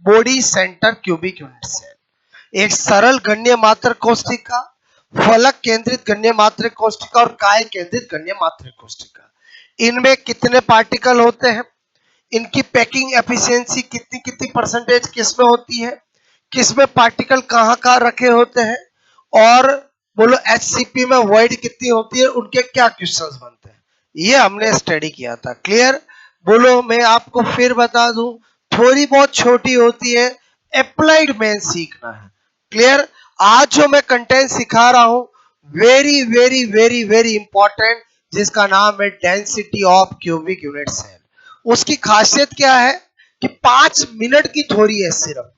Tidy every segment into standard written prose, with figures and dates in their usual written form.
Body centre cubic unit cell. एक सरल गण्य मात्रक कोशिका, फलक केंद्रित गण्य मात्रक कोशिका और काय केंद्रित गण्य मात्रक कोशिका। इनमें कितने पार्टिकल होते हैं, इनकी पैकिंग एफिशिएंसी कितनी कितनी परसेंटेज किसमें होती है, किसमें पार्टिकल कहाँ कहाँ रखे होते हैं, और बोलो एचसीपी में वॉइड कितनी होती है, उनके क्या क्वेश्चंस बनते हैं, ये हमने स्टडी किया था। क्लियर? बोलो मैं आपको फिर बता दूं, थोड़ी बहुत छोटी होती है, अप्लाइड में सीखना है। क्लियर? आज जो मैं कंटेंट सिखा रहा हूं very very very very important, जिसका नाम है density of cubic unit cell. उसकी खासियत क्या है कि 5 मिनट की थ्योरी है सिर्फ,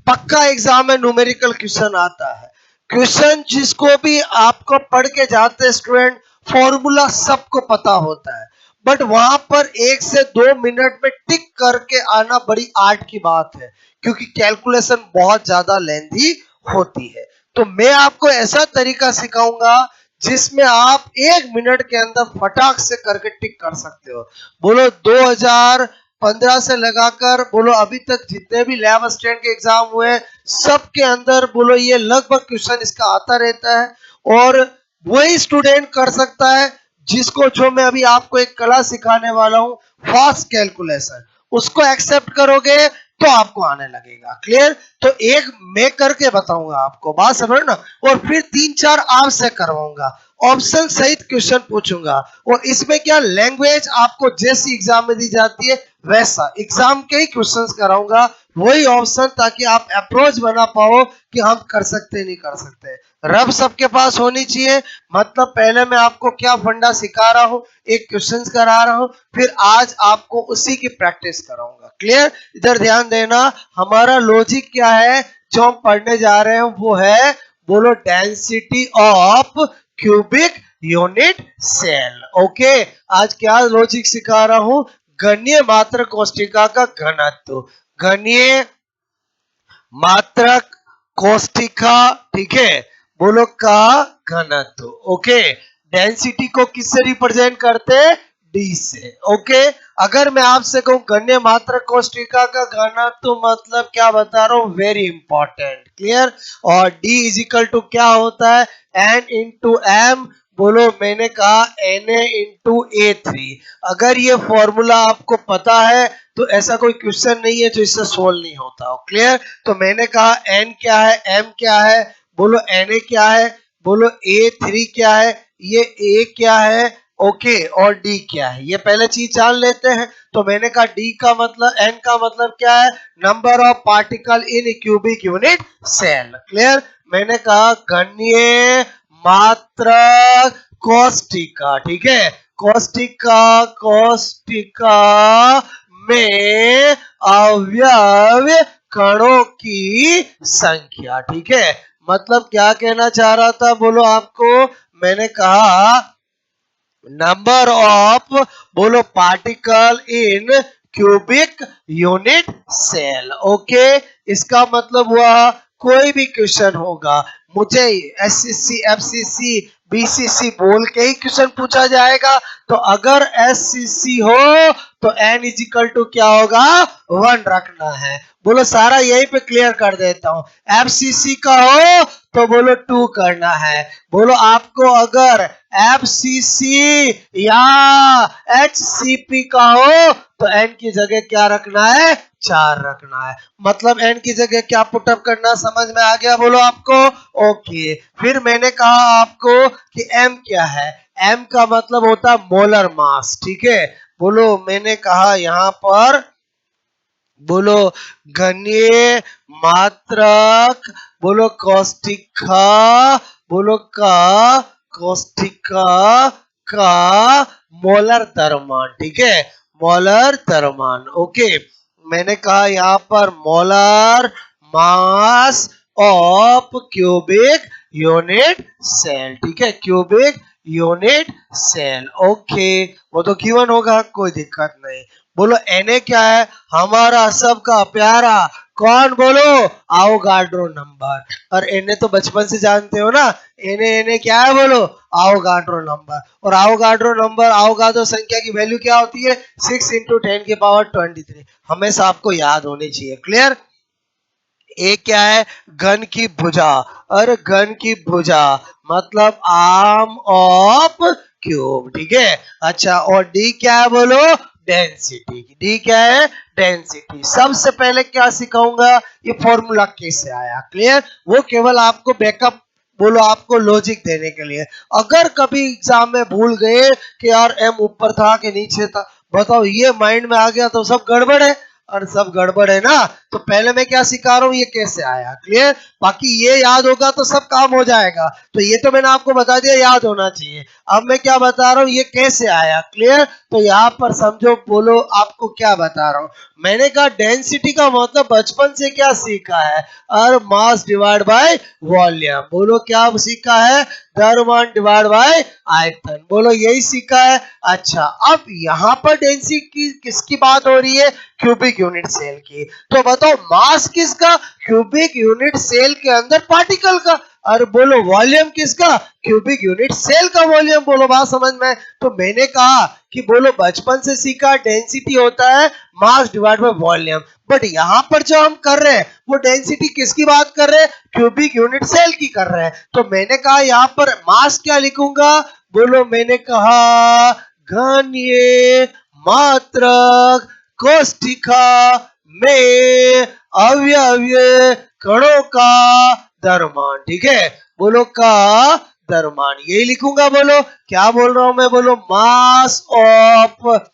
पक्का एग्जाम में न्यूमेरिकल क्वेश्चन आता है। क्वेश्चन जिसको भी आपको पढ़ के जाते स्टूडेंट, फॉर्मूला सबको पता होता है, बट वहां पर 1 से 2 मिनट में टिक करके आना बड़ी आर्ट की बात है, क्योंकि कैलकुलेशन बहुत ज्यादा लेंथी होती है। तो मैं आपको ऐसा तरीका सिखाऊंगा जिसमें आप 1 मिनट के अंदर फटाक से करके टिक कर सकते हो। बोलो 2015 से लगाकर बोलो अभी तक जितने भी लैब असिस्टेंट के एग्जाम हुए सबके अंदर बोलो ये लगभग क्वेश्चन इसका आता रहता है, और वही स्टूडेंट कर सकता है जिसको जो मैं अभी आपको एक कला सिखाने वाला हूं, फास्ट कैलकुलेशन, उसको एक्सेप्ट करोगे तो आपको आने लगेगा। क्लियर? तो एक मैं करके बताऊंगा आपको, बात समझ ना, और फिर 3-4 आपसे करवाऊंगा, ऑप्शन सहित क्वेश्चन पूछूंगा, और इसमें क्या लैंग्वेज आपको जैसी एग्जाम में दी जाती है वैसा एग्जाम के ही क्वेश्चंस कराऊंगा, वही ऑप्शन, ताकि आप अप्रोच बना पाओ कि हम कर सकते नहीं कर सकते। रब सबके पास होनी चाहिए। मतलब पहले मैं आपको क्या फंडा सिखा रहा हूं, एक क्वेश्चंस करा रहा हूं, फिर आज आपको उसी की प्रैक्टिस कराऊंगा। क्लियर? इधर ध्यान देना, हमारा लॉजिक क्या है जो हम पढ़ने जा रहे हैं, वो है बोलो density of cubic unit cell. Okay, आज क्या लॉजिक सिखा रहा हूं, गण्य मात्रक कोशिका का घनत्व, गण्य मात्रक कोशिका, ठीक है, बोलो का घनत्व। ओके, डेंसिटी को किससे रिप्रेजेंट करते हैं, डी से। ओके, अगर मैं आपसे कहूं गण्य मात्रक कोशिका का घनत्व मतलब क्या बता रहा हूं, वेरी इंपॉर्टेंट। क्लियर? और डी इज इक्वल टू क्या होता है, एन इंटू एम, बोलो मैंने कहा Na इंटू A3। अगर ये फॉर्मूला आपको पता है तो ऐसा कोई क्वेश्चन नहीं है जो इससे सोल्व नहीं होता हो। क्लियर? तो मैंने कहा n क्या है, m क्या है, बोलो Na क्या है, बोलो A3 क्या है, ये A क्या है, ओके, और D क्या है, ये पहले चीज जान लेते हैं। तो मैंने कहा D का मतलब, n का मतलब क्या है, number of particle in cubic unit cell. Clear? मैंने कहा गण्य मात्रक कोशिका, ठीक है, कोशिका में अवयव कणों की संख्या। ठीक है, मतलब क्या कहना चाह रहा था, बोलो आपको, मैंने कहा नंबर ऑफ बोलो particle in cubic unit cell. Okay, इसका मतलब हुआ कोई भी क्वेश्चन होगा, मुझे एससीसी एफसीसी बीसीसी बोल के ही क्वेश्चन पूछा जाएगा। तो अगर एससीसी हो तो n इजिकल टू क्या होगा, 1 रखना है। बोलो सारा यहीं पे क्लियर कर देता हूं। एफसीसी का हो तो बोलो 2 करना है। बोलो आपको अगर एफसीसी या एचसीपी का हो तो n की जगह क्या रखना है, 4 रखना है। मतलब n की जगह क्या पुटअप करना, समझ में आ गया बोलो आपको? ओके, फिर मैंने कहा आपको कि m क्या है, m का मतलब होता है मोलर मास। ठीक है, बोलो मैंने कहा यहां पर बोलो गण्य मात्रक, बोलो कोशिका, बोलो का कोशिका का मोलर द्रव्यमान। ठीक है, मोलर द्रव्यमान। ओके, मैंने कहा यहां पर molar mass of cubic unit cell. ठीक है, क्यूबिक यूनिट सेल। ओके, वो तो गिवन होगा, कोई दिक्कत नहीं। बोलो Na क्या है, हमारा सबका प्यारा, कौन बोलो, आवोगाड्रो नंबर। और Na तो बचपन से जानते हो ना, Na क्या है बोलो, आवोगाड्रो नंबर। और आवोगाड्रो नंबर, आवोगाड्रो संख्या की वैल्यू क्या होती है, 6 × 10⁻23। हमेशा आपको याद होनी चाहिए। क्लियर? ए क्या है? घन की भुजा। और घन की भुजा मतलब आर्म ऑफ क्यूब, ठीक है। अच्छा, और डी क्या है बोलो? डेंसिटी। डी क्या है? डेंसिटी। सबसे पहले क्या सिखाऊंगा, ये फॉर्मूला कैसे आया, क्लियर। वो केवल आपको बैकअप बोलो, आपको लॉजिक देने के लिए। अगर कभी एग्जाम में भूल गए कि यार एम ऊपर था कि नीचे था, बताओ ये माइंड में आ गया तो सब गड़बड़ है। और सब गड़बड़ है ना, तो पहले मैं क्या सिखा रहा हूँ, ये कैसे आया, क्लियर। बाकी ये याद होगा तो सब काम हो जाएगा। तो ये तो मैंने आपको बता दिया, याद होना चाहिए। अब मैं क्या बता रहा हूँ, ये कैसे आया, क्लियर। तो यहाँ पर समझो, बोलो आपको क्या बता रहा हूँ। मैंने कहा डेंसिटी का मतलब बचपन से क्या सीखा है, और मास डिवाइड बाय वॉल्यूम। बोलो क्या सीखा है? द्रव्यमान डिवाइड बाय आयतन। बोलो यही सीखा है। अच्छा, अब यहाँ पर डेंसिटी की किसकी बात हो रही है? क्यूबिक यूनिट सेल की। तो बताओ मास किसका? क्यूबिक यूनिट सेल के अंदर पार्टिकल का। और बोलो वॉल्यूम किसका? क्यूबिक यूनिट सेल का वॉल्यूम। बोलो बात समझ में। तो मैंने कहा कि बोलो बचपन से सीखा डेंसिटी होता है mass divide by volume, but यहाँ पर जो हम कर रहे हैं वो डेंसिटी किसकी बात कर रहे हैं? क्यूबिक यूनिट सेल की कर रहे हैं। तो मैंने कहा यहाँ पर मास क्या लिखूंगा? बोलो मैंने कहा घनीय मात्रक कोष्ठिका में अवयवीय कणों का द्रव्यमान, ठीक है। बोलो का द्रव्यमान, यही लिखूंगा। बोलो क्या बोल रहा हूं मैं? बोलो मास ऑफ,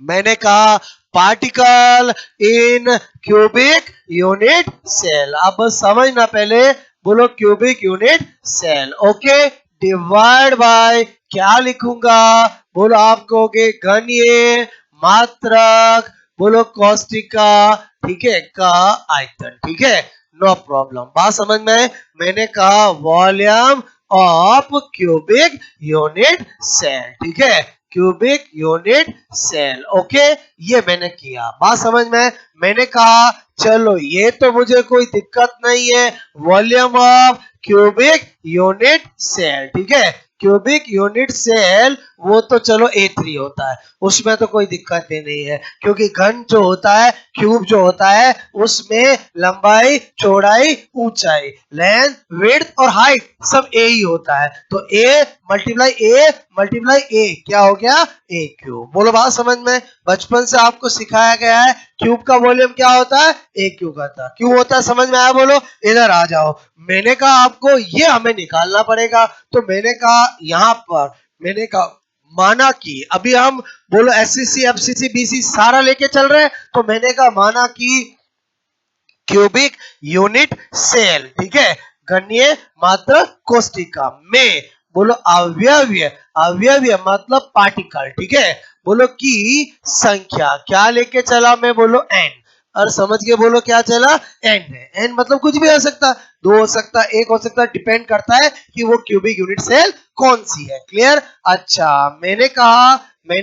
मैंने कहा particle in cubic unit cell. अब बस समझना पहले। बोलो cubic unit cell, okay. Divide by क्या लिखूंगा? बोलो आप कहोगे घनीय मात्रक, बोलो कोष्ठिका, ठीक है, का आयतन, ठीक है। नो प्रॉब्लम, बात समझ में। मैंने कहा volume of cubic unit cell, ठीक है, क्यूबिक यूनिट सेल, ओके। ये मैंने किया, बात समझ में। मैंने कहा चलो ये तो मुझे कोई दिक्कत नहीं है, volume of cubic unit cell, ठीक है। क्यूबिक यूनिट सेल वो तो चलो A3 होता है, उसमें तो कोई दिक्कत ही नहीं है, क्योंकि घन जो होता है, क्यूब जो होता है, उसमें लंबाई, चौड़ाई, ऊंचाई, लेंथ, विड्थ और हाइट सब ए ही होता है। तो ए मल्टीप्लाई ए क्या हो गया? ए क्यूब। बोलो बात समझ में। बचपन से आपको सिखाया गया है क्यूब का वॉल्यूम क्या होता है? ए क्यूब का। क्यों होता है समझ में आया? बोलो इधर आ जाओ। मैंने कहा आपको ये हमें निकालना पड़ेगा, तो मैंने कहा यहाँ पर, मैंने कहा माना कि अभी हम बोलो एससीसी एफसीसी बीसी सारा लेके चल रहे हैं, तो मैंने कहा माना कि क्यूबिक यूनिट सेल, ठीक है, घनीय मात्र कोष्ठिका में, बोलो अवयवीय, अवयवीय मतलब पार्टिकल, ठीक है, बोलो की संख्या क्या लेके चला मैं? बोलो n। और समझ के बोलो क्या चला? n है। n मतलब कुछ भी हो सकता है, 2 हो सकता है, 1 हो सकता है, डिपेंड करता है कि वो क्यूबिक यूनिट सेल कौन सी है, क्लियर। अच्छा, मैंने कहा Na,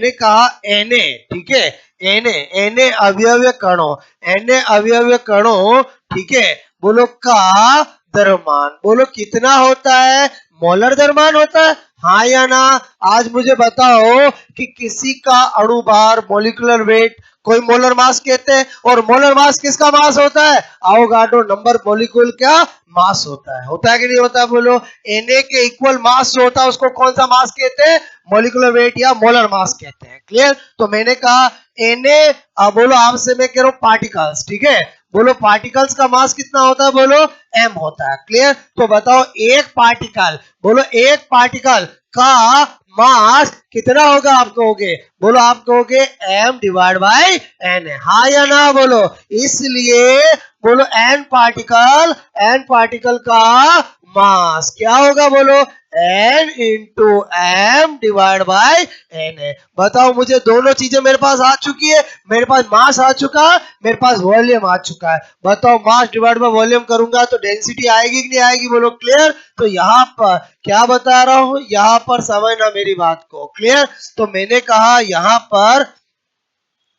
ठीक है, Na अवयवीय कणों, Na अवयवीय कणों, ठीक है, बोलो का द्रव्यमान, बोलो कितना होता है? मोलर द्रव्यमान होता है, हाँ या ना? आज मुझे बताओ कि किसी का अणु भार, मोलिकुलर वेट, कोई मोलर मास कहते हैं, और मोलर मास किसका मास होता है? आवोगाड्रो नंबर मोलिक्यूल का मास होता है कि नहीं होता? बोलो Na के इक्वल मास जो होता है उसको कौन सा मास कहते हैं? मोलिकुलर वेट या मोलर मास कहते हैं, क्लियर। तो मैंने कहा Na, बोलो आपसे मैं कह रहा हूं पार्टिकल्स, ठीक है, बोलो पार्टिकल्स का मास कितना होता है? बोलो m होता है, क्लियर। तो बताओ एक पार्टिकल, बोलो एक पार्टिकल का मास कितना होगा? आप कहोगे, बोलो आप कहोगे m डिवाइड बाय n, हाँ या ना? बोलो इसलिए बोलो n पार्टिकल का मास क्या होगा? बोलो n into M divide by n है। बताओ मुझे दोनों चीजें मेरे पास आ चुकी है, मेरे पास मास आ चुका है, मेरे पास वॉल्यूम आ चुका है। बताओ मास डिवाइड बाय वॉल्यूम करूंगा तो डेंसिटी आएगी कि नहीं आएगी? बोलो क्लियर। तो यहाँ पर क्या बता रहा हूं, यहाँ पर समझना मेरी बात को, क्लियर। तो मैंने कहा यहाँ पर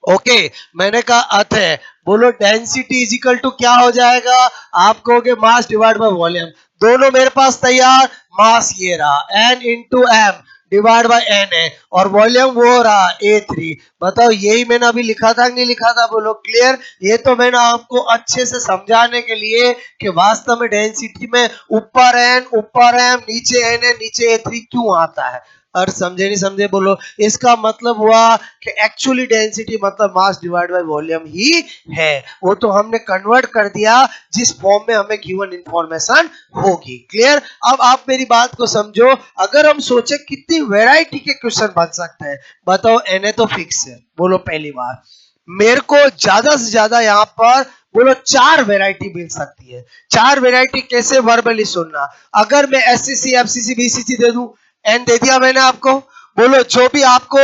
ओके, मैंने कहा अर्थ है, बोलो डेंसिटी इज इक्वल टू क्या हो जाएगा? आप कहोगे मास डिवाइड बाय वॉल्यूम, दोनों मेरे पास तैयार, मास ये रहा n into M divide by N है और वॉल्यूम वो रहा A3। बताओ यही मैंने अभी लिखा था कि नहीं लिखा था, बोलो क्लियर। ये तो मैंने आपको अच्छे से समझाने के लिए कि वास्तव में डेंसिटी में ऊपर एम नीचे एन है नीचे A3 क्यों आता है। और समझे नहीं समझे बोलो। इसका मतलब हुआ कि एक्चुअली डेंसिटी मतलब मास डिवाइड बाय वॉल्यूम ही है। वो तो हमने कन्वर्ट कर दिया जिस फॉर्म में हमें गिवन इंफॉर्मेशन होगी। क्लियर। अब आप मेरी बात को समझो। अगर हम सोचे कितनी वैरायटी के क्वेश्चन बन सकते हैं, बताओ Na तो फिक्स है। बोलो पहली बार मेरे को ज्यादा से ज्यादा यहाँ पर बोलो 4 वैरायटी मिल सकती है। 4 वैरायटी कैसे, वर्बली सुनना। अगर मैं एससीसी एफसीसी बीसीसी दे दूं, एन दे दिया मैंने आपको। बोलो जो भी आपको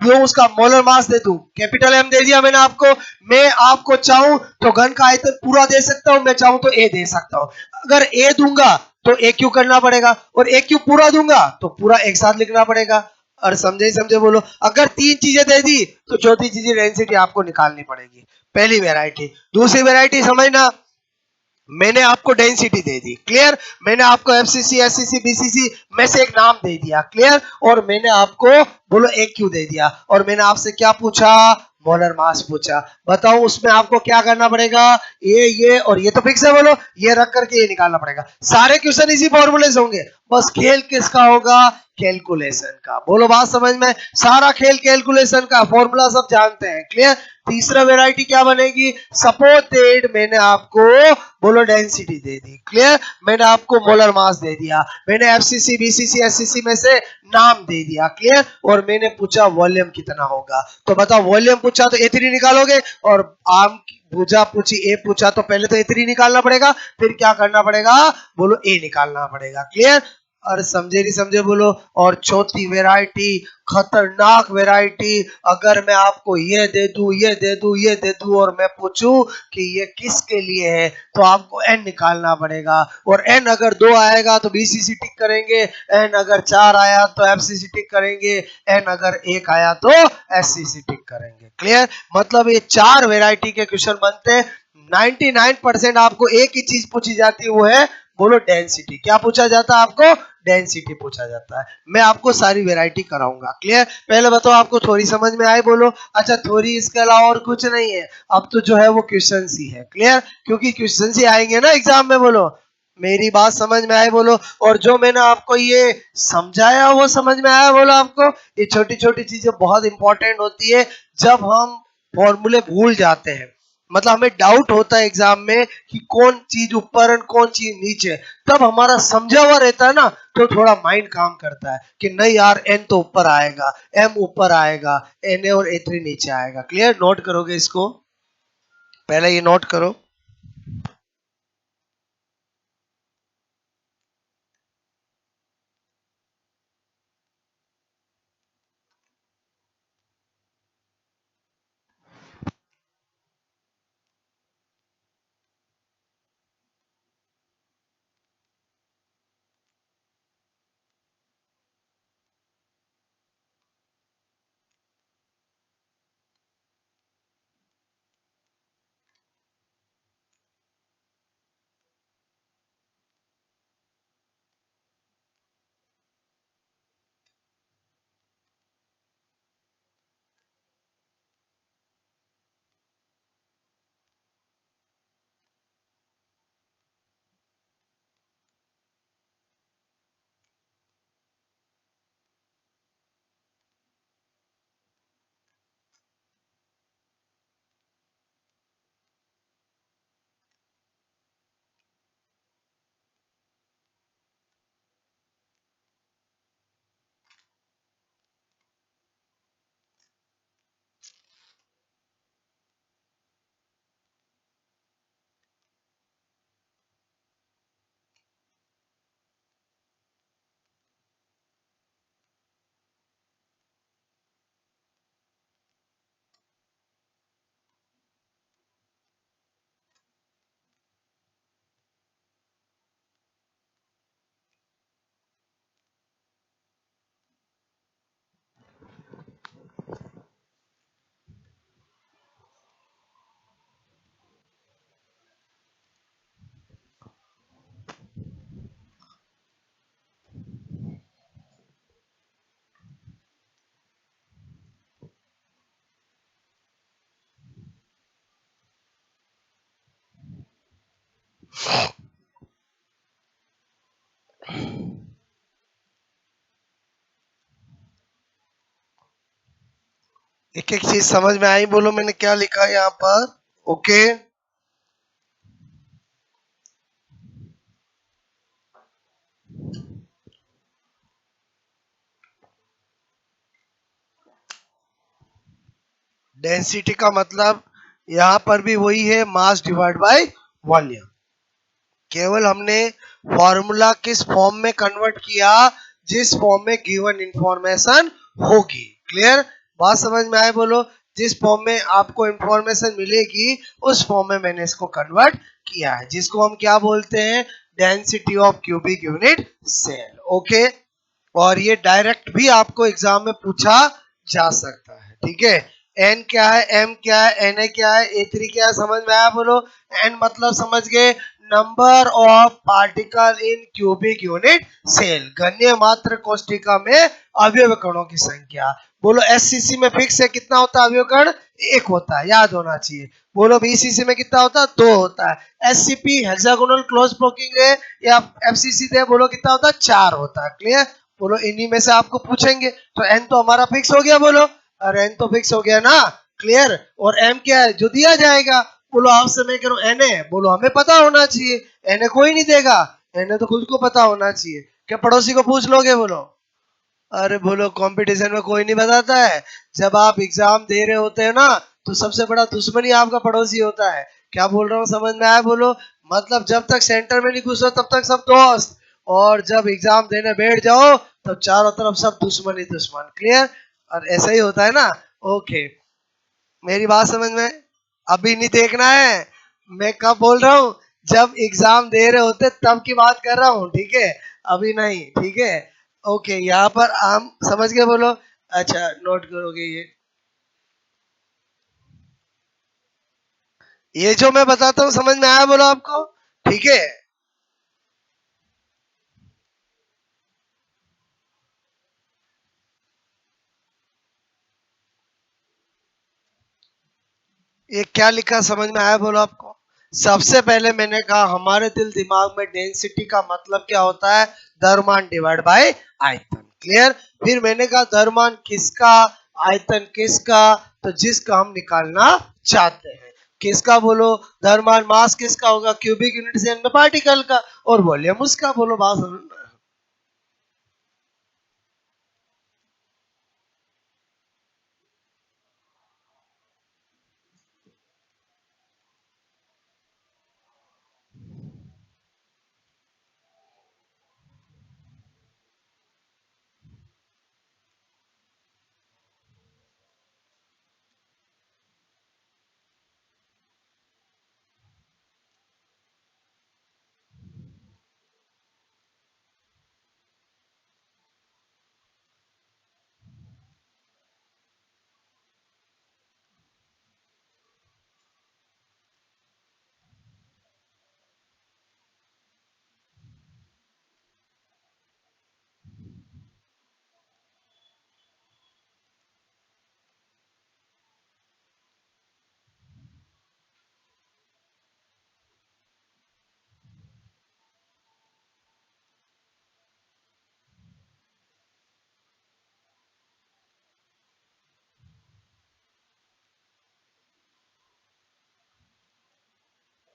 जो उसका मोलर मास दे दूं, कैपिटल एम दे दिया मैंने आपको। मैं आपको चाहूं तो घन का आयतन पूरा दे सकता हूं, मैं चाहूं तो ए दे सकता हूं। अगर ए दूंगा तो ए क्यू करना पड़ेगा और ए क्यू पूरा दूंगा तो पूरा एक साथ लिखना पड़ेगा। और समझे ही समझे बोलो। अगर 3 चीजें दे दी तो चौथी चीज डेंसिटी आपको निकालनी पड़ेगी। पहली वैरायटी। दूसरी वैरायटी समझना, मैंने आपको डेंसिटी दे दी। क्लियर। मैंने आपको एफसीसी एससीसी बीसीसी में से एक नाम दे दिया। क्लियर। और मैंने आपको बोलो एक क्यू दे दिया और मैंने आपसे क्या पूछा, मोलर मास पूछा। बताओ उसमें आपको क्या करना पड़ेगा, ये और ये तो फिक्स है, बोलो ये रख करके ये निकालना पड़ेगा। सारे क्वेश्चन इसी फॉर्मूले से होंगे, बस खेल किसका होगा, कैलकुलेशन का। बोलो बात समझ में। सारा खेल कैलकुलेशन का, फॉर्मूला सब जानते हैं। क्लियर। तीसरा वैरायटी क्या बनेगी, सपोज दैट मैंने आपको बोलो डेंसिटी दे दी। क्लियर। मैंने आपको मोलर मास दे दिया, मैंने एफसीसी बीसीसी एससीसी में से नाम दे दिया। क्लियर। और मैंने पूछा वॉल्यूम कितना होगा, तो बताओ वॉल्यूम पूछा तो A3 निकालोगे और आम भुजा पूछी ए पूछा तो पहले तो A3 निकालना पड़ेगा, फिर क्या करना पड़ेगा, बोलो ए निकालना पड़ेगा। क्लियर। और समझे नहीं समझे बोलो। और चौथी वैरायटी, खतरनाक वैरायटी, अगर मैं आपको ये दे दूं ये दे दूं ये दे दूं और मैं पूछूं कि ये किसके लिए है, तो आपको एन निकालना पड़ेगा। और एन अगर 2 आएगा तो बीसीसी टिक करेंगे, एन अगर 4 आया तो एफसीसी टिक करेंगे, एन अगर 1 आया तो एससीसी टिक करेंगे। क्लियर। मतलब ये 4 वैरायटी के क्वेश्चन बनते हैं। 99% आपको एक ही चीज पूछी जाती है, वो है बोलो डेंसिटी। क्या पूछा जाता है आपको, डेंसिटी पूछा जाता है। मैं आपको सारी वैरायटी कराऊंगा। क्लियर। पहले बताओ आपको थोड़ी समझ में आई, बोलो। अच्छा थोड़ी, इसके अलावा और कुछ नहीं है। अब तो जो है वो क्वेश्चन ही है। क्लियर। क्योंकि क्वेश्चन ही आएंगे ना एग्जाम में, बोलो मेरी बात समझ में आई बोलो। और जो मैंने आपको ये समझाया वो समझ में आया, बोलो आपको। ये छोटी छोटी चीजें बहुत इंपॉर्टेंट होती है। जब हम फॉर्मूले भूल जाते हैं, मतलब हमें डाउट होता है एग्जाम में कि कौन चीज ऊपर और कौन चीज नीचे, तब हमारा समझा हुआ रहता है ना, तो थोड़ा माइंड काम करता है कि नहीं यार एन तो ऊपर आएगा, एम ऊपर आएगा, एन ए और A3 नीचे आएगा। क्लियर। नोट करोगे इसको, पहले ये नोट करो। एक एक चीज समझ में आई? बोलो मैंने क्या लिखा है यहाँ पर। ओके, डेंसिटी का मतलब यहाँ पर भी वही है, मास डिवाइड बाय वॉल्यूम। केवल हमने फॉर्मूला किस फॉर्म में कन्वर्ट किया, जिस फॉर्म में गिवन इंफॉर्मेशन होगी। क्लियर? बात समझ में आए? बोलो। जिस फॉर्म में आपको इंफॉर्मेशन मिलेगी उस फॉर्म में मैंने इसको कन्वर्ट किया है, जिसको हम क्या बोलते हैं, density of cubic unit cell. Okay, और ये डायरेक्ट भी आपको एग्जाम में पूछा जा सकता है। ठीक है, एन क्या है, एम क्या है, एन ए क्या है, ए थ्री क्या है, समझ में आया? बोलो। एन मतलब समझ गए, number of particle in cubic unit cell, घनीय मात्र कोष्ठिका में अवयव कणों की संख्या। बोलो एससीसी में फिक्स है कितना होता है अवयव कण? एक होता है, याद होना चाहिए। बोलो बीसीसी में कितना होता है? दो होता है। एससीपी हेक्सागोनल क्लोज ब्लॉकिंग है या एफसीसी है, बोलो कितना होता है? चार होता है। क्लियर? बोलो इन्हीं में से आपको पूछेंगे, तो एन तो हमारा फिक्स हो गया। बोलो, अरे एन तो फिक्स हो गया ना। क्लियर? और एम क्या है? जो दिया जाएगा। बोलो आपसे मैं कह रहा हूं एन ए, बोलो हमें पता होना चाहिए, एन ए कोई नहीं देगा, एन ए तो खुद को पता होना चाहिए। क्या पड़ोसी को पूछ लोगे? बोलो। अरे बोलो कंपटीशन में कोई नहीं बताता है, जब आप एग्जाम दे रहे होते हैं ना तो सबसे बड़ा दुश्मन ही आपका पड़ोसी होता है। क्या बोल रहा हूँ, समझ में आया? बोलो, मतलब जब तक सेंटर में नहीं घुसो तब तक सब दोस्त, और जब एग्जाम देने बैठ जाओ तब चारों तरफ सब दुश्मन ही दुश्मन। क्लियर? और ऐसा ही होता है ना। ओके, मेरी बात समझ में? अभी नहीं देखना है, मैं कब बोल रहा हूँ, जब एग्जाम दे रहे होते तब की बात कर रहा हूँ। ठीक है, अभी नहीं। ठीक है, ओके, यहाँ पर आम समझ गए? बोलो। अच्छा, नोट करोगे ये जो मैं बताता हूँ, समझ में आया? बोलो आपको। ठीक है, ये क्या लिखा समझ में आया? बोलो आपको। सबसे पहले मैंने कहा हमारे दिल दिमाग में डेंसिटी का मतलब क्या होता है, द्रव्यमान डिवाइड बाय आयतन। क्लियर? फिर मैंने कहा द्रव्यमान किसका, आयतन किसका, तो जिसका हम निकालना चाहते हैं। किसका? बोलो। द्रव्यमान मास किसका होगा, क्यूबिक यूनिट से में पार्टिकल का, और वॉल्यूम उसका। बोलो, बात समझ में?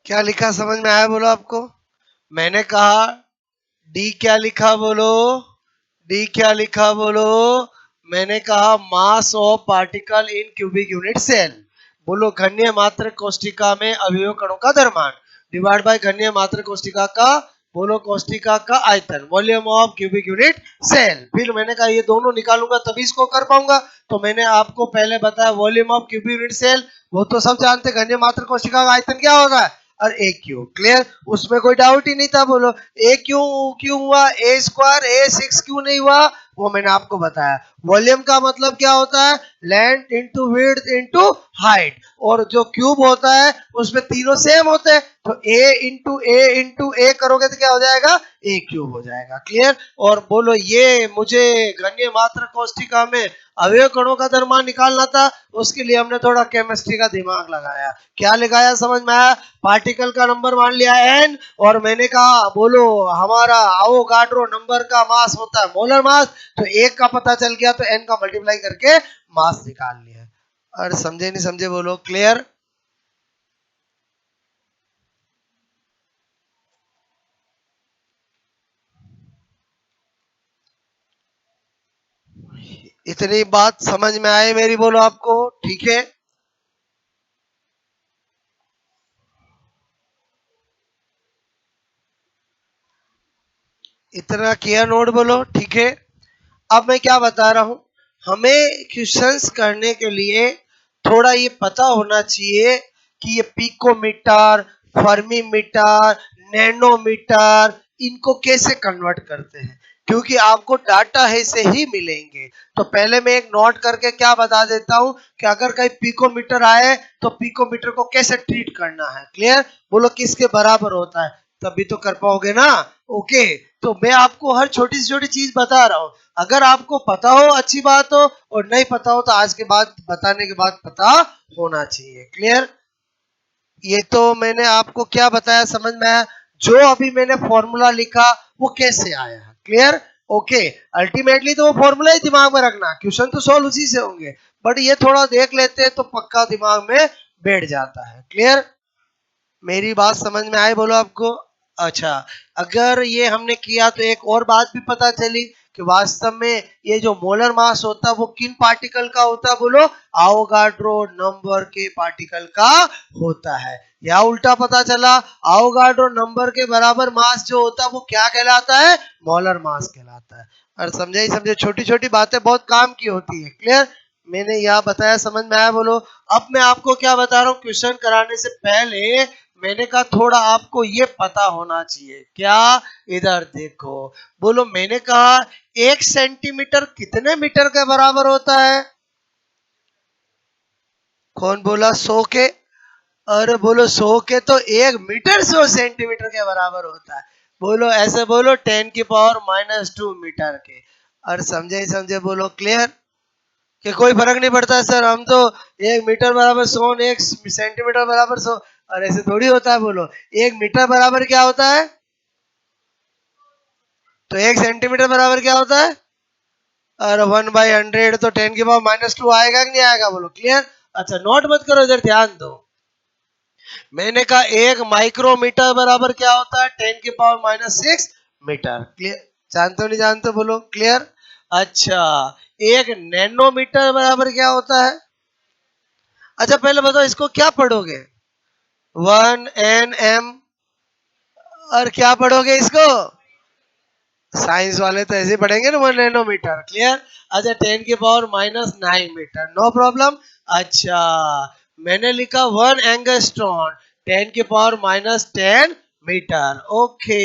क्या लिखा समझ में आया? बोलो आपको। मैंने कहा डी क्या लिखा? बोलो। डी क्या लिखा? बोलो। मैंने कहा mass of particle in cubic unit cell. बोलो घनीय मात्र कोष्ठिका में अवयव कणों का द्रव्यमान डिवाइड बाय घनीय मात्र कोष्ठिका का, बोलो कोष्ठिका का आयतन, volume of cubic unit cell. फिर मैंने कहा ये दोनों निकालूंगा तभी इसको कर पाऊंगा। तो मैंने आपको पहले बताया volume of cubic unit cell, वो तो सब जानते, घनीय मात्र कोष्ठिका का आयतन क्या होगा, और ए क्यू। क्लियर? उसमें कोई डाउट ही नहीं था। बोलो ए क्यों क्यों हुआ, ए स्क्वायर ए सिक्स क्यों नहीं हुआ, वो मैंने आपको बताया। वॉल्यूम का मतलब क्या होता है, length into width into height, और जो क्यूब होता है उसमें तीनों सेम होते हैं, तो ए इंटू ए करोगे तो क्या हो जाएगा, ए क्यूब हो जाएगा। क्लियर? और बोलो ये मुझे घनीय मात्र कोष्ठिका में अवयव कणों का द्रव्यमान निकालना था, उसके लिए हमने थोड़ा केमिस्ट्री का दिमाग लगाया। क्या लगाया समझ में आया? पार्टिकल का नंबर मान लिया एन, और मैंने कहा बोलो हमारा आवोगाड्रो नंबर का मास होता है मोलर मास, तो एक का पता चल गया तो एन का मल्टीप्लाई करके मास निकाल लिया। और समझे नहीं समझे बोलो, क्लियर? इतनी बात समझ में आए मेरी, बोलो आपको, ठीक है? इतना किया नोट, बोलो, ठीक है? अब मैं क्या बता रहा हूं, हमें क्वेश्चंस करने के लिए थोड़ा ये पता होना चाहिए कि ये पिकोमीटर, फर्मीमीटर, नैनोमीटर, इनको कैसे कन्वर्ट करते हैं, क्योंकि आपको डाटा है से ही मिलेंगे। तो पहले मैं एक नोट करके क्या बता देता हूं कि अगर कहीं पिकोमीटर आए तो पिकोमीटर को कैसे ट्रीट करना है, क्लियर? बोलो किसके बराबर होता है, तभी तो कर पाओगे ना। ओके, तो मैं आपको हर छोटी से छोटी चीज बता रहा हूं, अगर आपको पता हो अच्छी बात हो, और नहीं पता हो तो आज के बाद बताने के बाद पता होना चाहिए, क्लियर? ये तो मैंने आपको क्या बताया समझ में आया? जो अभी मैंने फॉर्मूला लिखा वो कैसे आया, क्लियर? ओके, अल्टीमेटली तो वो फॉर्मूला ही दिमाग में रखना, क्वेश्चन तो सॉल्व उसी से होंगे, बट ये थोड़ा देख लेते हैं तो पक्का दिमाग में बैठ जाता है, क्लियर? मेरी बात समझ में आई, बोलो आपको? अच्छा, अगर ये हमने किया तो एक और बात भी पता चली कि वास्तव में ये जो मोलर मास होता है वो किन पार्टिकल का होता है, बोलो? आवोगाड्रो नंबर के पार्टिकल का होता है। या उल्टा पता चला, आवोगाड्रो नंबर के बराबर मास जो होता है वो क्या कहलाता है? मोलर मास कहलाता है। और समझे ही समझे, छोटी छोटी बातें बहुत काम की होती है, क्लियर? मैंने यह बताया, समझ में आया, बोलो? अब मैं आपको क्या बता रहा हूँ, क्वेश्चन कराने से पहले मैंने कहा थोड़ा आपको ये पता होना चाहिए, क्या? इधर देखो, बोलो, मैंने कहा 1 सेंटीमीटर कितने मीटर के बराबर होता है? कौन बोला 100 के? अरे बोलो 100 के तो 1 मीटर 100 सेंटीमीटर के बराबर होता है। बोलो ऐसे बोलो, 10⁻⁻² मीटर के। और समझे ही समझे, बोलो क्लियर? कि कोई फर्क नहीं पड़ता सर, हम तो 1 मीटर बराबर 100, 1 सेंटीमीटर बराबर 100, और ऐसे थोड़ी होता है, बोलो 1 मीटर बराबर क्या होता है? तो 1 सेंटीमीटर बराबर क्या होता है? और 1/100 तो 10⁻⁻² आएगा कि नहीं आएगा, बोलो क्लियर? अच्छा, नोट मत करो, इधर ध्यान दो। मैंने कहा 1 माइक्रोमीटर बराबर क्या होता है? 10⁻⁻6 मीटर, क्लियर? जानते हो नहीं जानते, बोलो क्लियर? अच्छा, 1 नैनोमीटर बराबर क्या होता है? अच्छा पहले बताओ इसको क्या पढ़ोगे? 1 nm, और क्या पढ़ोगे इसको? साइंस वाले तो ऐसे पढ़ेंगे ना, 1 नैनोमीटर, क्लियर? अच्छा, 10⁻⁹मीटर, नो प्रॉब्लम। अच्छा, मैंने लिखा 1 angstrom, 10⁻⁻10 metre, okay.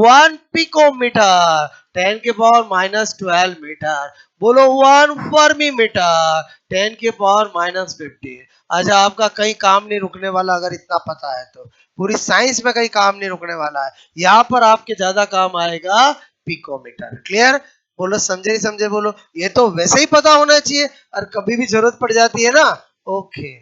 1 picometre, 10⁻⁻12 metre. बोलो 1 फर्मी मीटर, 10⁻⁻15। अच्छा, आपका कहीं काम नहीं रुकने वाला अगर इतना पता है तो, पूरी साइंस में कहीं काम नहीं रुकने वाला है, यहाँ पर आपके ज्यादा काम आएगा पिकोमीटर, क्लियर? बोलो समझे नहीं समझे, बोलो? ये तो वैसे ही पता होना चाहिए, और कभी भी जरूरत पड़ जाती है ना। ओके,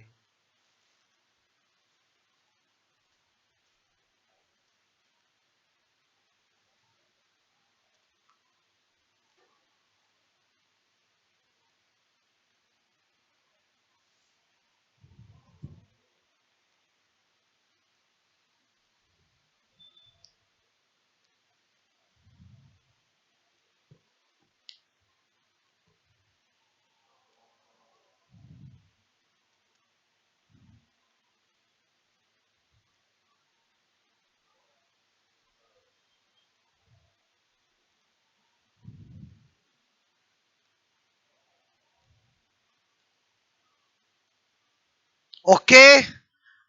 ओके,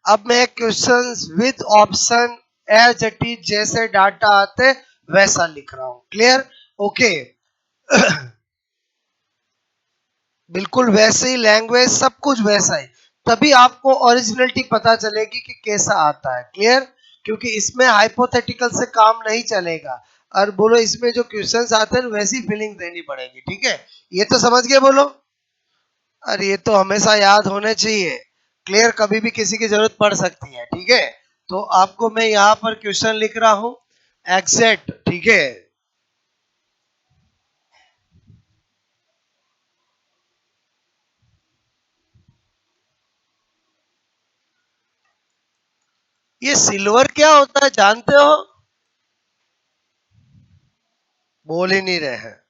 अब मैं questions with option as it is, जैसे डाटा आते वैसा लिख रहा हूं, क्लियर? ओके, बिल्कुल वैसे ही, लैंग्वेज सब कुछ वैसा ही, तभी आपको ओरिजिनलिटी पता चलेगी कि कैसा आता है, क्लियर? क्योंकि इसमें हाइपोथेटिकल से काम नहीं चलेगा, और बोलो इसमें जो क्वेश्चंस आते हैं वैसी फीलिंग देनी पड़ेगी, ठीक है? ये तो समझ गए, बोलो? और ये तो हमेशा याद होने चाहिए, क्लियर? कभी भी किसी की जरूरत पड़ सकती है, ठीक है? तो आपको मैं यहाँ पर क्वेश्चन लिख रहा हूं, एग्जैक्ट, ठीक है? ये सिल्वर क्या होता है जानते हो? बोल ही नहीं रहे हैं।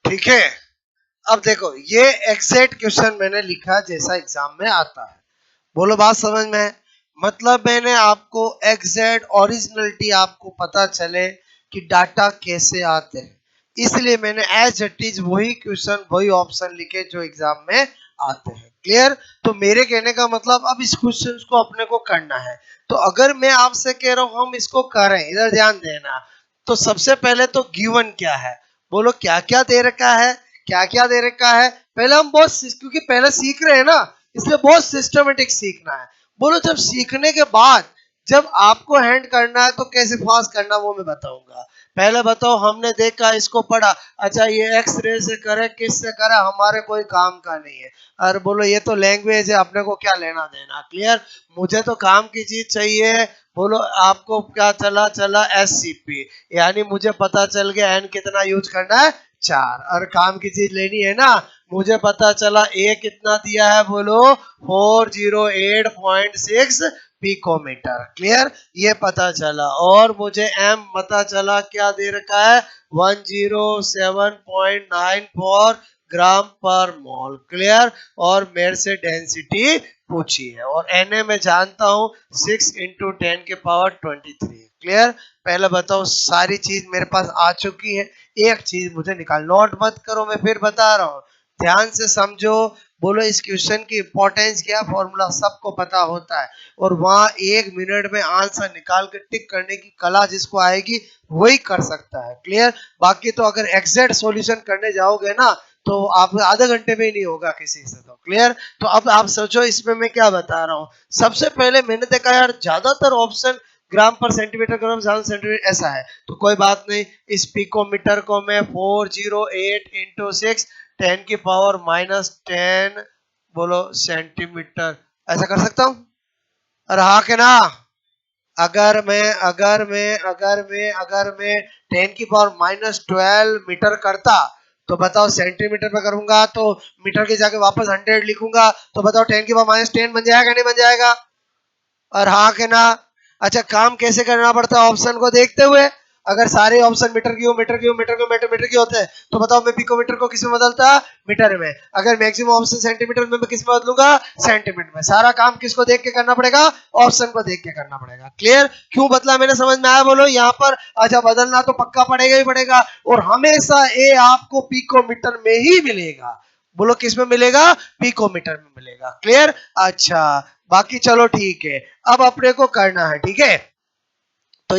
ठीक है, अब देखो ये एग्जैक्ट क्वेश्चन मैंने लिखा जैसा एग्जाम में आता है। बोलो बात समझ में है? मतलब मैंने आपको एग्जैक्ट ओरिजिनलिटी आपको पता चले कि डाटा कैसे आते हैं, इसलिए मैंने एज इट इज वही क्वेश्चन वही ऑप्शन लिखे जो एग्जाम में आते हैं। क्लियर? तो मेरे कहने का मतलब अब इस क्वेश्चन को अपने को करना है। तो अगर मैं आपसे कह रहा हूं हम इसको करें, इधर ध्यान देना। तो सबसे पहले तो गिवन क्या है, बोलो क्या क्या दे रखा है, क्या क्या दे रखा है। पहले हम बहुत क्योंकि पहले सीख रहे हैं ना, इसलिए बहुत सिस्टमेटिक सीखना है। बोलो जब सीखने के बाद जब आपको हैंड करना है तो कैसे फास्ट करना वो मैं बताऊंगा। पहले बताओ हमने देखा इसको पढ़ा, अच्छा ये एक्स रे से करे किससे करे हमारे कोई काम का नहीं है। और बोलो ये तो लैंग्वेज है अपने को क्या लेना देना। क्लियर? मुझे तो काम की चीज चाहिए। बोलो आपको क्या चला चला एससीपी, यानी मुझे पता चल गया एन कितना यूज करना है 4, और काम की चीज लेनी है ना। मुझे पता चला ए कितना दिया है, बोलो 408.6 पिकोमीटर। क्लियर? ये पता चला। और मुझे एम पता चला क्या दे रखा है 107.94 ग्राम पर मोल। क्लियर? और मेरे से डेंसिटी पूछी है, और एन ए में जानता हूं 6 × 10⁻23। क्लियर? पहले बताओ सारी चीज मेरे पास आ चुकी है, एक चीज मुझे निकाल, नोट मत करो, मैं फिर बता रहा हूँ, ध्यान से समझो। बोलो इस क्वेश्चन की इंपॉर्टेंस क्या, फॉर्मूला सबको पता होता है, और वहां 1 मिनट में आंसर निकाल के टिक करने की कला जिसको आएगी वही कर सकता है। क्लियर? बाकी तो अगर एग्जैक्ट सॉल्यूशन करने जाओगे ना तो आप आधे घंटे में ही नहीं होगा किसी से। तो क्लियर? तो अब आप सोचो इसमें मैं क्या बता रहा हूँ। सबसे पहले मैंने देखा यार ज्यादातर ऑप्शन ग्राम पर सेंटीमीटर ग्राम सेंटीमीटर ऐसा है, तो कोई बात नहीं, इस पिकोमीटर को मैं 408 इंटू 6 10⁻⁻10 बोलो सेंटीमीटर ऐसा कर सकता हूँ। और हाँ के ना? अगर मैं 10⁻12 मीटर करता तो बताओ सेंटीमीटर में करूंगा तो मीटर की जगह वापस 100 लिखूंगा, तो बताओ 10⁻10 बन जाएगा नहीं बन जाएगा? और हाँ के ना? अच्छा काम कैसे करना पड़ता है ऑप्शन को देखते हुए, अगर सारे option metre cube metre cube metre cube metre metre की होते हैं तो बताओ मैं पिकोमीटर को किस में बदलता, मीटर में। अगर मैक्सिमम ऑप्शन सेंटीमीटर में मैं किस में बदलूंगा, सेंटीमीटर में। सारा काम किसको देख के करना पड़ेगा, ऑप्शन को देख के करना पड़ेगा। क्लियर? क्यों बदला मैंने समझ में आया बोलो यहाँ पर? अच्छा बदलना तो पक्का पड़ेगा ही पड़ेगा, और हमेशा ए आपको पिकोमीटर में ही मिलेगा। बोलो किस में मिलेगा, पिकोमीटर में मिलेगा। क्लियर? अच्छा बाकी चलो ठीक है, अब अपने को करना है, ठीक है? तो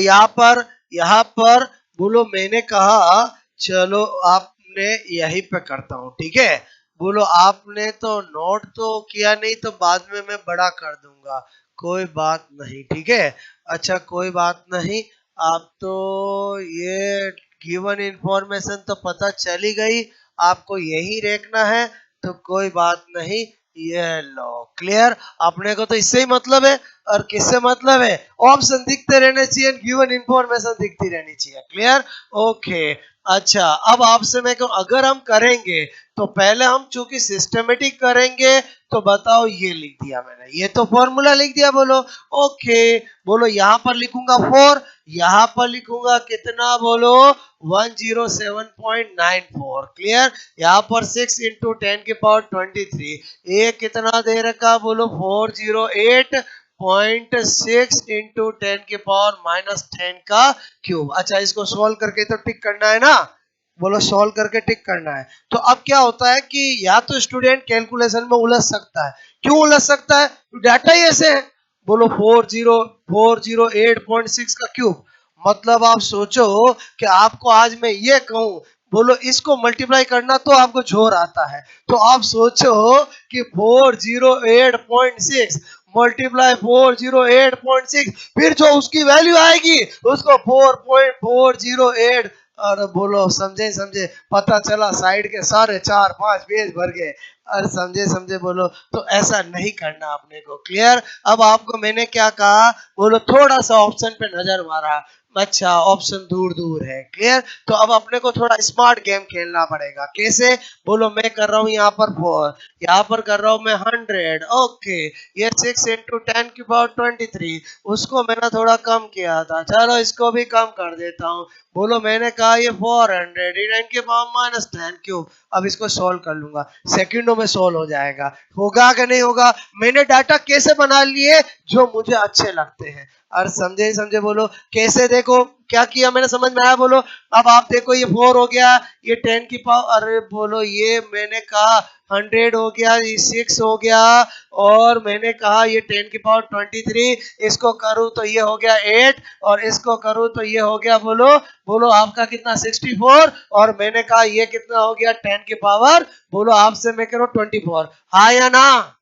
यहाँ पर बोलो मैंने कहा चलो आपने यहीं पे करता हूँ, ठीक है? बोलो आपने तो नोट तो किया नहीं तो बाद में मैं बड़ा कर दूंगा, कोई बात नहीं, ठीक है? अच्छा कोई बात नहीं, आप तो ये गिवन इंफॉर्मेशन तो पता चली गई, आपको यही देखना है तो कोई बात नहीं, ये लो। क्लियर? अपने को तो इससे ही मतलब है, और किससे मतलब है, ऑप्शन दिखते रहने चाहिए, गिवन इंफॉर्मेशन दिखती रहनी चाहिए। क्लियर? ओके। अच्छा अब आपसे मैं कहूं अगर हम करेंगे तो पहले हम चूंकि सिस्टमेटिक करेंगे, तो बताओ ये लिख दिया मैंने, ये तो फॉर्मूला लिख दिया बोलो। ओके बोलो यहाँ पर लिखूंगा 4, यहाँ पर लिखूंगा कितना बोलो 107.94। क्लियर? यहाँ पर 6 इंटू 10⁻23, ये कितना दे रखा बोलो 408.6 इंटू 10⁻⁻10 का क्यूब। अच्छा इसको सॉल्व करके तो टिक करना है ना, बोलो सॉल्व करके टिक करना है। तो अब क्या होता है कि या तो स्टूडेंट कैलकुलेशन में उलझ सकता है, क्यों उलझ सकता है, डाटा ही ऐसे है। बोलो 408.6 का क्यूब, मतलब आप सोचो कि आपको आज मैं ये कहूं बोलो इसको मल्टीप्लाई करना तो आपको जोर आता है, तो आप सोचो कि 408.6 मल्टीप्लाई 408.6, फिर जो उसकी वैल्यू आएगी उसको 4.408, और बोलो समझे समझे, पता चला साइड के सारे 4-5 पेज भर गए। और समझे समझे बोलो, तो ऐसा नहीं करना अपने को। क्लियर? अब आपको मैंने क्या कहा बोलो, थोड़ा सा ऑप्शन पे नजर मारा, अच्छा ऑप्शन दूर दूर है। क्लियर? तो अब अपने को थोड़ा स्मार्ट गेम खेलना पड़ेगा। कैसे बोलो, मैं कर रहा हूँ यहाँ पर 4, यहाँ पर कर रहा हूँ मैं 100। ओके ये 6 इंटू 10⁻23, उसको मैंने थोड़ा कम किया था, चलो इसको भी कम कर देता हूँ। बोलो मैंने कहा ये 400 10⁻⁻10 क्यूब। अब इसको सोल्व कर लूंगा, सेकंडों में सोल्व हो जाएगा। होगा कि नहीं होगा? मैंने डाटा कैसे बना लिए जो मुझे अच्छे लगते हैं। और समझे समझे बोलो कैसे, देखो क्या किया मैंने, समझ में आया बोलो? अब आप देखो ये 4 हो गया, ये 10 की पावर, अरे बोलो ये मैंने कहा 100 हो गया, ये 6 हो गया, और मैंने कहा ये 10⁻23, इसको करूं तो ये हो गया 8, और इसको करूं तो ये हो गया बोलो, बोलो आपका कितना 64, और मैंने कहा ये कितना हो गया 10 की पावर बोलो आपसे मैं कह रहा हूं 24। हाँ या ना?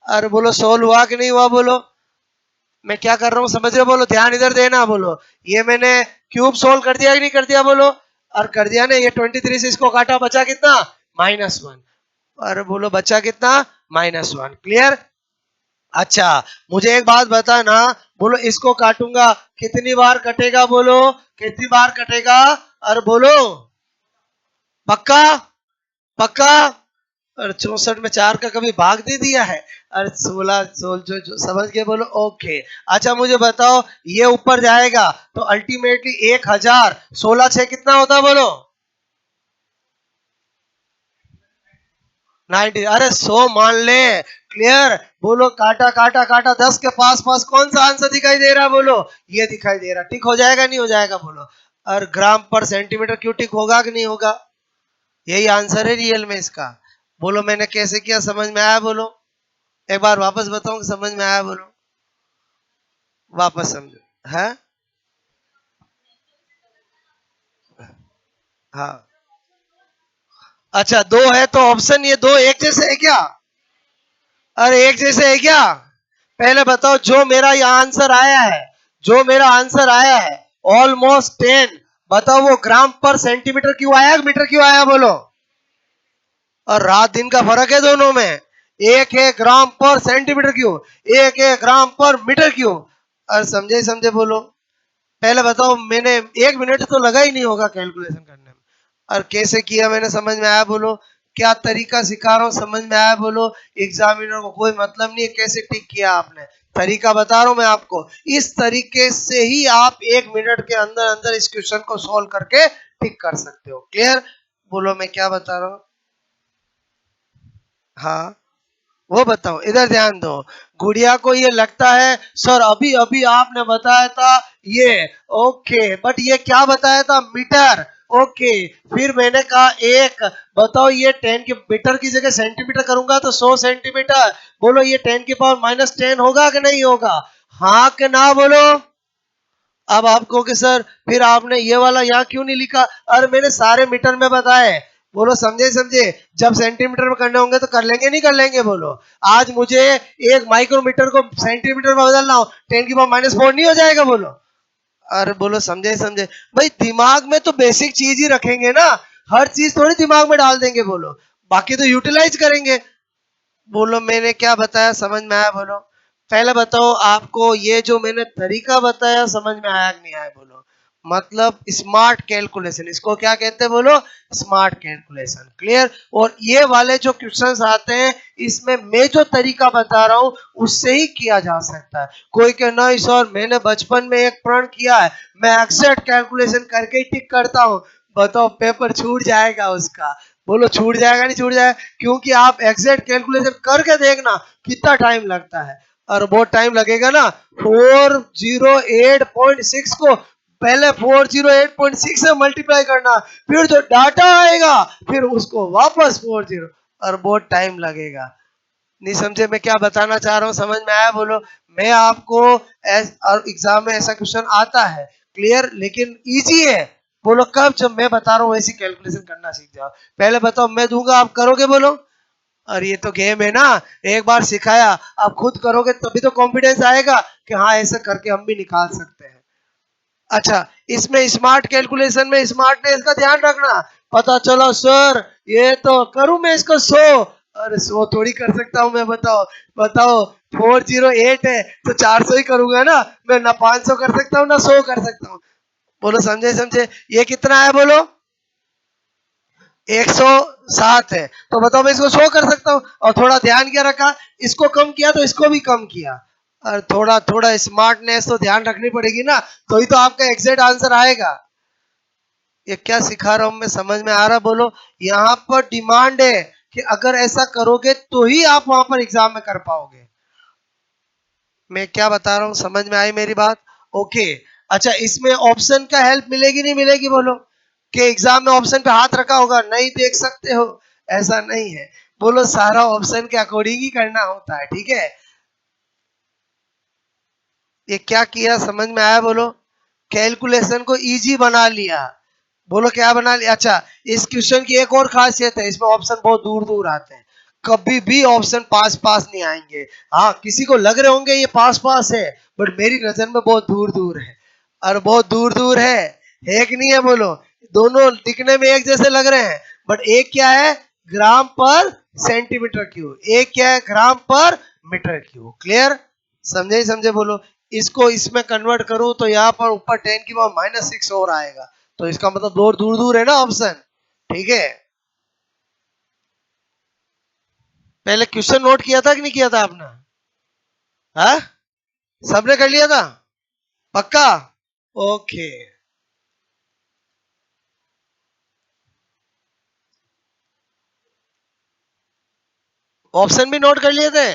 अरे बोलो सोल्व हुआ कि नहीं हुआ बोलो? मैं क्या कर रहा हूँ समझ रहे बोलो? ध्यान इधर देना बोलो। ये मैंने क्यूब सोल्व कर दिया कि नहीं कर दिया बोलो? और कर दिया ना, ये 23 से इसको काटा, बचा कितना -1। अरे बोलो बचा कितना -1। क्लियर? अच्छा मुझे एक बात बताना बोलो, इसको काटूंगा कितनी बार कटेगा बोलो, कितनी बार कटेगा? और बोलो पक्का? पक्का? और 64 में 4 का कभी भाग दे दिया है? और 16 जो समझ के बोलो ओके। अच्छा मुझे बताओ ये ऊपर जाएगा तो अल्टीमेटली 1000, 16 कितना होता बोलो? 90। अरे 100 मान ले। क्लियर? बोलो काटा काटा काटा 10 के पास पास कौन सा आंसर दिखाई दे रहा है? बोलो ये दिखाई दे रहा। टिक हो जाएगा नहीं हो जाएगा? बोलो। और ग्राम पर सेंटीमीटर क्यों टिक होगा कि नहीं होगा? यही आंसर है रियल में इसका। बोलो मैंने कैसे किया, समझ में आया? बोलो एक बार वापस बताऊं, समझ में आया? बोलो वापस समझो है। हाँ अच्छा, दो है तो ऑप्शन ये दो एक जैसे है क्या? अरे एक जैसे है क्या? पहले बताओ जो मेरा यहाँ आंसर आया है, जो मेरा आंसर आया है ऑलमोस्ट 10, बताओ वो ग्राम पर सेंटीमीटर क्यों आया, मीटर क्यों आया? बोलो। और रात दिन का फर्क है दोनों में। एक है ग्राम पर सेंटीमीटर क्यों, एक है ग्राम पर मीटर क्यों। और समझे समझे? बोलो पहले बताओ, मैंने 1 मिनट तो लगा ही नहीं होगा कैलकुलेशन करने में। और कैसे किया मैंने, समझ में आया? बोलो क्या तरीका सिखा रहा हूँ, समझ में आया? बोलो एग्जामिनर को कोई मतलब नहीं है कैसे टिक किया आपने, तरीका बता रहा हूँ मैं आपको। इस तरीके से ही आप 1 मिनट के अंदर अंदर इस क्वेश्चन को सॉल्व करके टिक कर सकते हो। क्लियर? बोलो मैं क्या बता रहा हूँ? हाँ वो बताओ, इधर ध्यान दो। गुड़िया को ये लगता है सर अभी अभी आपने बताया था ये, ओके, बट ये क्या बताया था? मीटर। ओके, फिर मैंने कहा एक, बताओ ये 10 की मीटर की जगह सेंटीमीटर करूंगा तो 100 सेंटीमीटर। बोलो ये 10 की पावर -10 होगा कि नहीं होगा? हाँ कि ना? बोलो। अब आप कहोगे सर फिर आपने ये वाला यहाँ क्यों नहीं लिखा? अरे मैंने सारे मीटर में बताए। बोलो समझे समझे? जब सेंटीमीटर में करने होंगे तो कर लेंगे नहीं कर लेंगे? बोलो आज मुझे एक माइक्रोमीटर को सेंटीमीटर में बदलना हो, 10⁻⁴ नहीं हो जाएगा? बोलो। अरे बोलो समझे समझे? भाई दिमाग में तो बेसिक चीज ही रखेंगे ना, हर चीज थोड़ी दिमाग में डाल देंगे। बोलो बाकी तो यूटिलाइज करेंगे। बोलो मैंने क्या बताया, समझ में आया? बोलो पहले बताओ आपको ये जो मैंने तरीका बताया समझ में आया कि नहीं आया? बोलो मतलब स्मार्ट कैलकुलेशन, इसको क्या कहते हैं? बोलो स्मार्ट कैलकुलेशन। क्लियर? और ये वाले जो क्वेश्चंस आते हैं इसमें मैं जो तरीका बता रहा हूं उससे ही किया जा सकता है। कोई कहे नहीं सर मैंने बचपन में एक प्रण किया है, मैं एग्जैक्ट कैलकुलेशन करके ही टिक करता हूं, बताओ पेपर छूट जाएगा उसका। बोलो छूट जाएगा नहीं छूट जाएगा? क्योंकि आप एग्जैक्ट कैलकुलेशन करके देखना कितना टाइम लगता है। और बहुत टाइम लगेगा ना। 408.6 को पहले 408.6 से मल्टीप्लाई करना, फिर जो डाटा आएगा फिर उसको वापस 40, और बहुत टाइम लगेगा। नहीं समझे मैं क्या बताना चाह रहा हूँ? समझ में आया? बोलो मैं आपको और एग्जाम में ऐसा क्वेश्चन आता है क्लियर, लेकिन इजी है। बोलो कब? जब मैं बता रहा हूँ वैसी कैलकुलेशन करना सीख जाओ। पहले बताओ मैं दूंगा आप करोगे? बोलो। और ये तो गेम है ना, एक बार सिखाया आप खुद करोगे तभी तो कॉन्फिडेंस आएगा कि हाँ ऐसा करके हम भी निकाल सकते हैं। अच्छा इसमें स्मार्ट कैलकुलेशन में स्मार्टनेस का ध्यान रखना। पता चलो सर ये तो करूं मैं इसको 100, अरे 100 थोड़ी कर सकता हूं मैं, बताओ बताओ 408 है तो 400 ही करूंगा ना, मैं ना 500 कर सकता हूँ ना 100 कर सकता हूँ। बोलो समझे समझे? ये कितना है? बोलो 107 है तो बताओ मैं इसको 100 कर सकता हूँ। और थोड़ा ध्यान क्या रखा, इसको कम किया तो इसको भी कम किया। और थोड़ा थोड़ा स्मार्टनेस तो ध्यान रखनी पड़ेगी ना, तो ही तो आपका एग्जैक्ट आंसर आएगा। ये क्या सिखा रहा हूं मैं, समझ में आ रहा? बोलो यहाँ पर डिमांड है कि अगर ऐसा करोगे तो ही आप वहां पर एग्जाम में कर पाओगे। मैं क्या बता रहा हूँ, समझ में आई मेरी बात? ओके। अच्छा इसमें ऑप्शन का हेल्प मिलेगी नहीं मिलेगी? बोलो कि एग्जाम में ऑप्शन पे हाथ रखा होगा नहीं देख सकते हो, ऐसा नहीं है। बोलो सारा ऑप्शन के अकॉर्डिंग ही करना होता है। ठीक है? ये क्या किया समझ में आया? बोलो कैलकुलेशन को इजी बना लिया। बोलो क्या बना लिया? अच्छा इस क्वेश्चन की एक और खासियत है, इसमें ऑप्शन बहुत दूर दूर आते हैं, कभी भी ऑप्शन पास पास नहीं आएंगे। हाँ किसी को लग रहे होंगे ये पास पास है, बट मेरी नजर में बहुत दूर दूर है। और बहुत दूर दूर है कि नहीं है? बोलो दोनों दिखने में एक जैसे लग रहे हैं, बट एक क्या है ग्राम पर सेंटीमीटर क्यूब, एक क्या है ग्राम पर मीटर क्यूब। क्लियर? समझे ही समझे? बोलो इसको इसमें कन्वर्ट करूं तो यहाँ पर ऊपर 10⁻⁻6 और आएगा, तो इसका मतलब दूर दूर दूर है ना ऑप्शन। ठीक है? पहले क्वेश्चन नोट किया था कि नहीं किया था आपने? हाँ सबने कर लिया था? पक्का? ओके। ऑप्शन भी नोट कर लिए थे?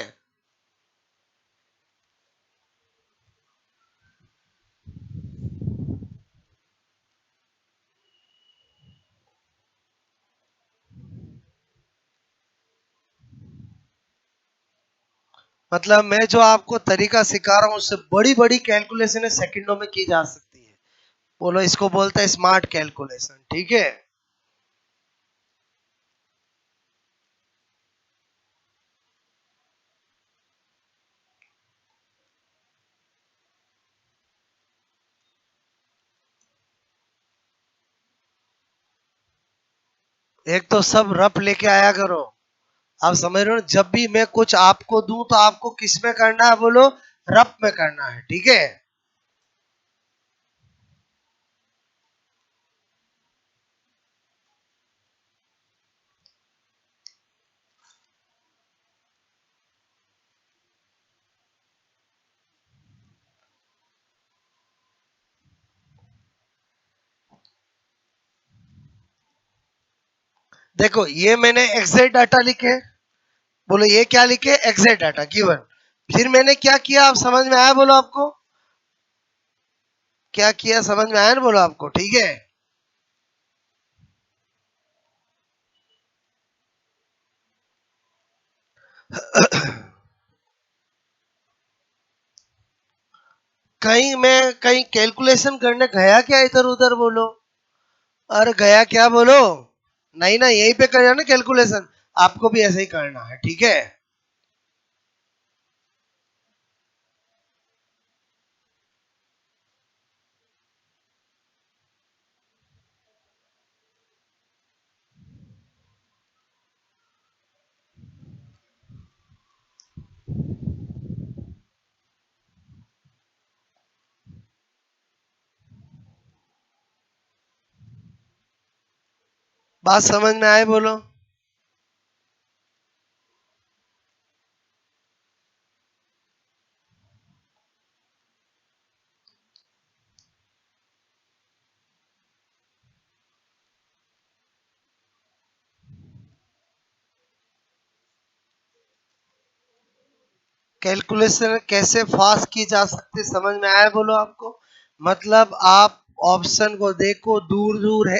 मतलब मैं जो आपको तरीका सिखा रहा हूँ उससे बड़ी बड़ी कैलकुलेशन सेकंडों में की जा सकती है। बोलो, इसको बोलते हैं स्मार्ट कैलकुलेशन। ठीक है, एक तो सब रफ लेके आया करो। आप समझ रहे हो, जब भी मैं कुछ आपको दूं तो आपको किस में करना है, बोलो रफ में करना है। ठीक है, देखो ये मैंने एग्जैक्ट डाटा लिखे। बोलो ये क्या लिखे, एग्जैक्ट डाटा गिवन। फिर मैंने क्या किया, आप समझ में आया? बोलो आपको क्या किया, समझ में आया ना? बोलो आपको। ठीक है, कहीं कैलकुलेशन करने गया क्या इधर उधर? बोलो, अरे गया क्या? बोलो, नहीं ना, यहीं पे करना ना कैलकुलेशन। आपको भी ऐसे ही करना है। ठीक है, बात समझ में आए? बोलो, कैलकुलेशन कैसे फास्ट की जा सकती है, समझ में आया? बोलो आपको। मतलब आप ऑप्शन को देखो, दूर दूर है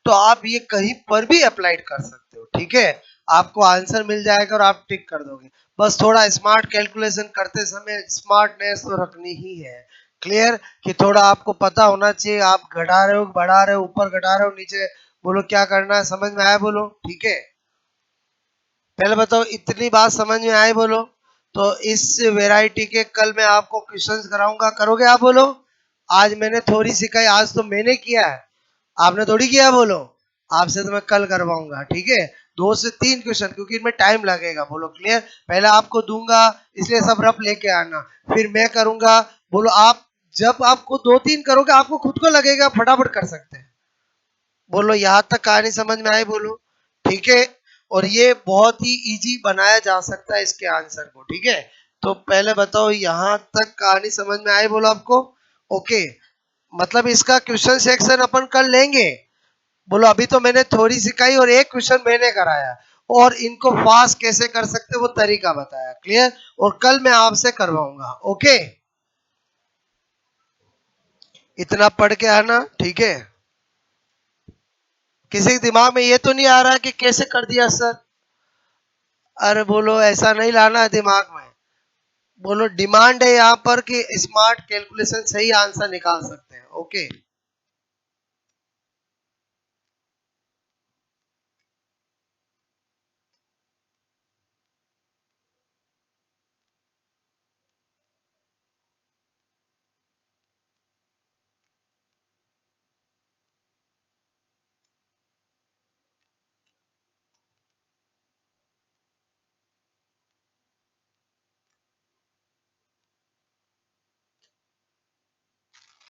तो आप ये कहीं पर भी अप्लाइड कर सकते हो। ठीक है, आपको आंसर मिल जाएगा और आप टिक कर दोगे। बस थोड़ा स्मार्ट कैलकुलेशन करते समय स्मार्टनेस तो रखनी ही है। क्लियर? कि थोड़ा आपको पता होना चाहिए, आप घटा रहे हो, बढ़ा रहे हो, ऊपर घटा रहे हो, नीचे, बोलो क्या करना है, समझ में आया? बोलो। ठीक है, पहले बताओ इतनी बात समझ में आई? बोलो। तो इस वैरायटी के कल मैं आपको क्वेश्चंस कराऊंगा, करोगे आप? बोलो, आज मैंने थोड़ी सिखाई, आज तो मैंने किया है, आपने थोड़ी किया। बोलो, आपसे तो मैं कल करवाऊंगा। ठीक है, 2 से 3 क्वेश्चन, क्योंकि इनमें टाइम लगेगा। बोलो क्लियर? पहले आपको दूंगा, इसलिए सब रफ लेके आना, फिर मैं करूंगा। बोलो, आप जब आपको 2-3 करोगे आपको खुद को लगेगा फटाफट कर सकते हैं। बोलो, यहाँ तक कहानी समझ में आई? बोलो। ठीक है, और ये बहुत ही इजी बनाया जा सकता है इसके आंसर को। ठीक है, तो पहले बताओ यहाँ तक कहानी समझ में आई? बोलो आपको। ओके, मतलब इसका क्वेश्चन सेक्शन अपन कर लेंगे। बोलो, अभी तो मैंने थोड़ी सिखाई और एक क्वेश्चन मैंने कराया, और इनको फास्ट कैसे कर सकते वो तरीका बताया। क्लियर? और कल मैं आपसे करवाऊंगा। ओके, इतना पढ़ के आना। ठीक है, किसी के दिमाग में ये तो नहीं आ रहा कि कैसे कर दिया सर? अरे बोलो, ऐसा नहीं लाना है दिमाग में। बोलो, डिमांड है यहाँ पर कि स्मार्ट कैलकुलेशन सही आंसर निकाल सकते हैं। ओके।